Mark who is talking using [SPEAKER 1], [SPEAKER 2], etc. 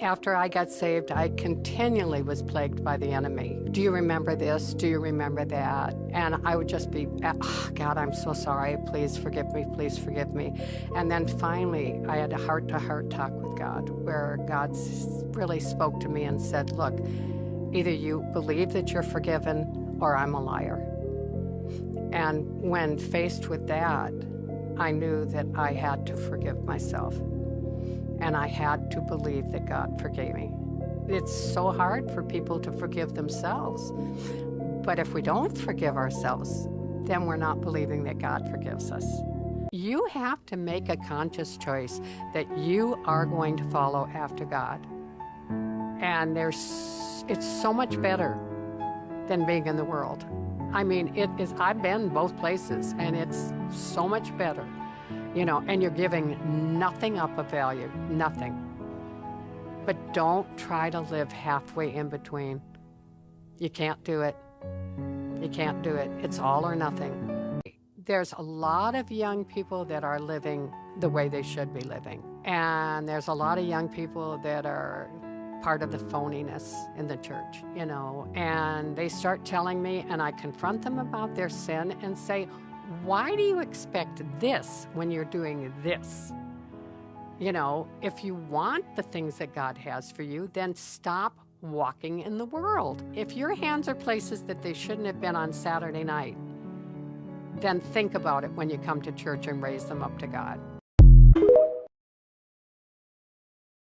[SPEAKER 1] After I got saved, I continually was plagued by the enemy. Do you remember this? Do you remember that? And I would just be, oh, God, I'm so sorry. Please forgive me. Please forgive me. And then finally, I had a heart-to-heart talk with God where God really spoke to me and said, look, either you believe that you're forgiven or I'm a liar. And when faced with that, I knew that I had to forgive myself. And I had to believe that God forgave me. It's so hard for people to forgive themselves. But if we don't forgive ourselves, then we're not believing that God forgives us. You have to make a conscious choice that you are going to follow after God. And it's so much better than being in the world. I mean, I've been both places, and it's so much better. You know, and you're giving nothing up of value, nothing. But don't try to live halfway in between. You can't do it. You can't do it. It's all or nothing. There's a lot of young people that are living the way they should be living. And there's a lot of young people that are part of the phoniness in the church, you know. And they start telling me, and I confront them about their sin and say, why do you expect this when you're doing this? You know, if you want the things that God has for you, then stop walking in the world. If your hands are places that they shouldn't have been on Saturday night, then think about it when you come to church and raise them up to God.